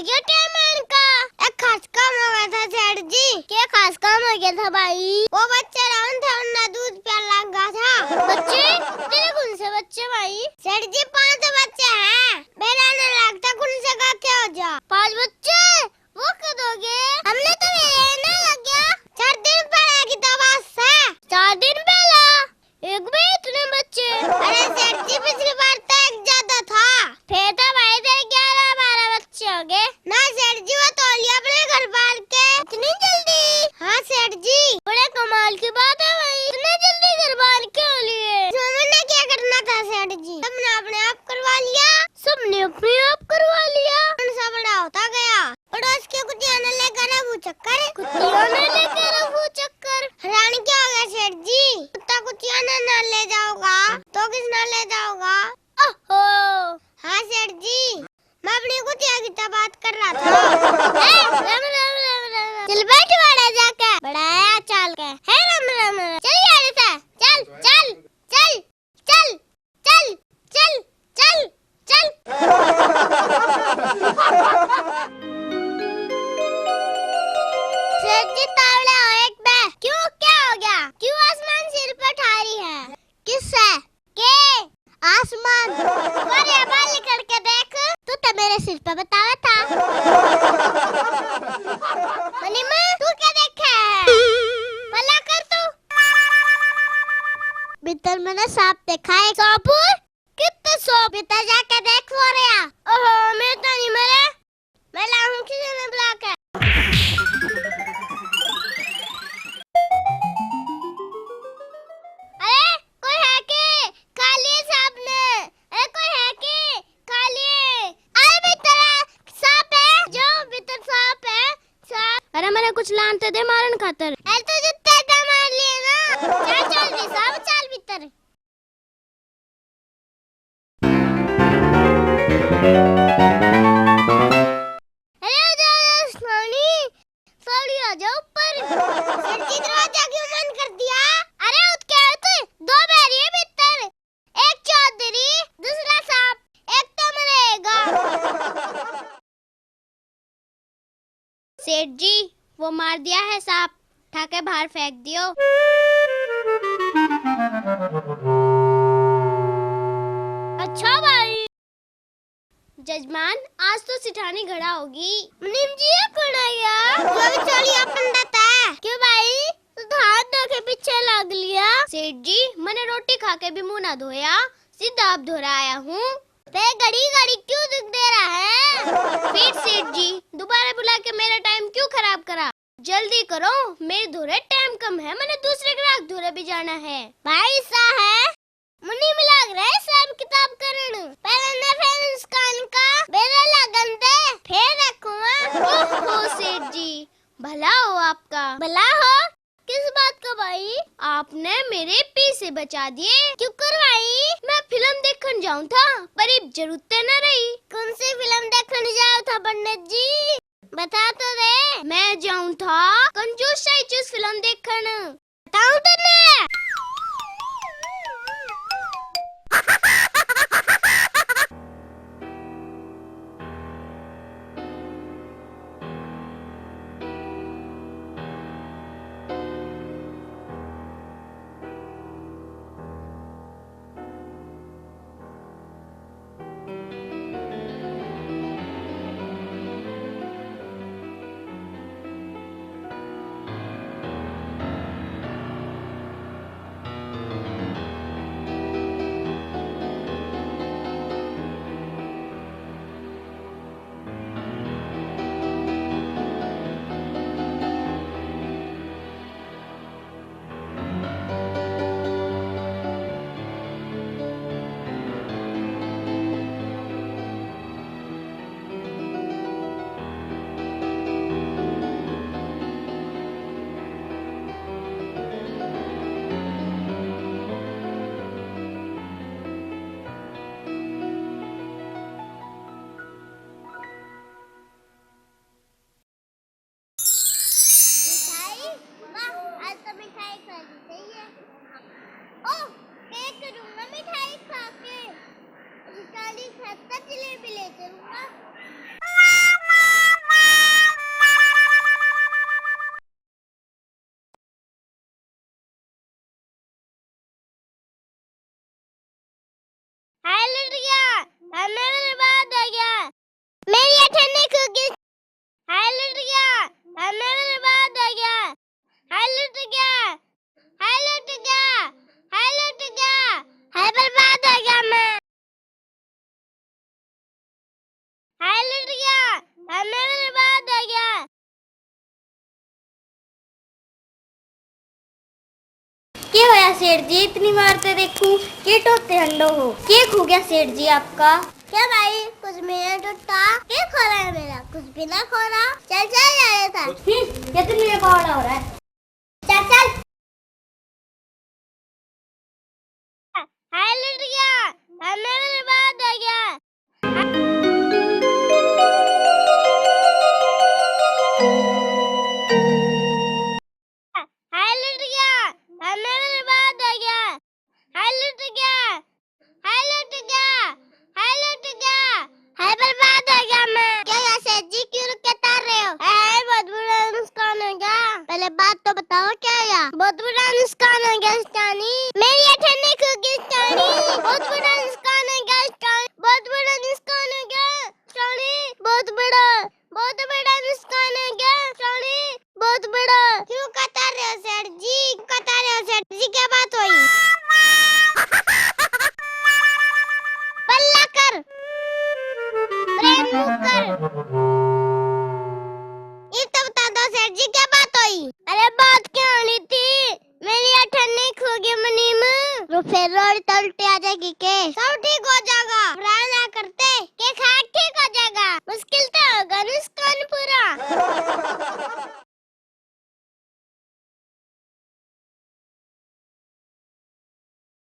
गया टाइम का। एक खास काम हो गया था सेठ जी। क्या खास काम हो गया था भाई? वो बच्चा राउंड था, उन्हें दूध प्यार लगा था। बच्चे? तेरे कौन से बच्चे भाई? सेठ जी 5 बच्चे हैं। मेरा न लगता कौन से का क्या हो जा। 5 बच्चे? वो कब हो गए? हमने तो ये ना लग गया 4 दिन पहले की तो बात है। 4 दिन पहले एक भी इतने बच्चे? अरे सेठ जी पिछली बार तो एक ज्यादा था। फिर तो भाई तेरे 11-12 बच्चे हो गए ना सेठ जी। वो तौलिया अपने घर पाल के इतनी जल्दी? हाँ सेठ जी, बड़े कमाल की बात है भाई। इतने जल्दी घर पाल के हो लिए? हमने क्या करना था सेठ जी, हमने अपने आप करवा लिया। सबने अपने आप करवा लिया? कौन सा बड़ा होता गया। पड़ोस के कुतिया ने लेकर वो चक्कर। कुतिया ने लेकर वो चक्कर? हैरान क्या हो गया सेठ जी? कुत्ता कुतिया ने न ले जाओगा तो किस न ले जाओगा? ओहो हाँ सेठ जी, मैं अपनी कुतिया की तो बात कर रहा था। चल बैठ बड़ा जाके बड़ा चाल के है राम चल यार था। चल चल चल चल चल चल चल चल। सेठ जी तावड़े हो एक बे। क्यों क्या हो गया? क्यों आसमान सिर पर ठारी है? किससे? के आसमान और ये बाल निकल के देख। तू तो मेरे सिर पे बताया था। मनीमा तू क्या देखा है? भला कर तू। भीतर मैंने सांप देखा है। सांप? कितने सांप? भीतर जाके देख हो रहा। ओहो मैं तो नहीं मरे। मैं लाऊं किसी ने बुला के। अरे कोई है के? काली सांप ने। अरे कोई है के? काली। अरे भीतर सांप है। जो भीतर सांप है। सांप। अरे मैंने कुछ लानते दे मारन खातर। अरे तू जितना का मार लिए ना। चल चल रे सांप चल भीतर। अरे उधर सोनी सोनी आ जा ऊपर। सर जी दरवाजा क्यों बंद कर दिया? अरे उठ क्या तू? 2 बैरी है भीतर, एक चौधरी दूसरा सांप, एक तो मरेगा। सेठ जी वो मार दिया है सांप, उठाके बाहर फेंक दियो। अच्छा भाई। जजमान आज तो सिठानी घड़ा होगी। मुनीम जी ये कौन आया? जो चोलिया पंडित है। क्यों भाई तू तो हाथ धो के पीछे लग लिया? सेठ जी मैंने रोटी खा के भी मुंह ना धोया, सीधा आप धो रहा आया हूँ। फिर घड़ी घड़ी क्यों दुख दे रहा है? फिर सेठ जी दोबारा बुला के मेरा टाइम क्यों खराब करा? जल्दी करो मेरे धोरे टाइम कम है, मैंने दूसरे ग्राहक धोरे भी जाना है। भाई सा है मुनी में लग रहा है सब किताब करण। पहले न फिर उसकान का बेरा लगन दे फिर रखूँगा। ओहो सेठ जी भला हो आपका। भला हो किस बात का भाई? आपने मेरे पैसे बचा दिए। क्यों करवाई? मैं फिल्म देखने जाऊँ था पर अब जरूरत न रही। कौन सी फिल्म देखने जाओ था पंडित जी? बता तो दे। मैं जाऊँ था कंजूस शाइचूस फिल्म देखने। बताऊँ तो नहीं? क्या होया सेठ जी, इतनी बार तो देखूं के टोते हंडो हो। के खो गया सेठ जी आपका? क्या भाई, कुछ मेरा टूटा? क्या खो रहा है मेरा? कुछ भी ना खो रहा। चल चल जा रहा था। ये तो मेरा पावड़ा हो रहा है। चल चल। हाय लुट गया, हमें बर्बाद हो गया। हाय लुट गया, हमें बर्बाद हो गया। हाय लुट गया, हाय लुट गया, हाय लुट गया, हाय बर्बाद हो गया मैं। क्या यार सेठ जी क्यों रुकता रहे हो? हाय बहुत बुरा नुकसान हो गया। पहले बात तो बताओ क्या या? बहुत बुरा नुकसान हो गया स्टानी। मेरी अठन्नी खो गई स्टानी। बहुत बुरा नुकसान हो गया स्टानी। बहुत बड़ा नुकसान हो गया स्टानी। बहुत बड़ा नुकसान हो गया स्टानी। बहुत बड़ा। क्यों कता रहे हो सेठ जी? कता रहे हो सेठ जी? क्या बात हुई? पल्ला कर, प्रेम कर। ये तो बता दो सेठ जी क्या बात हुई? अरे बात क्या होनी थी? मेरी अठन्नी खो गई मनी में। तो फिर रोड तलते आ जाएगी के? सब ठीक हो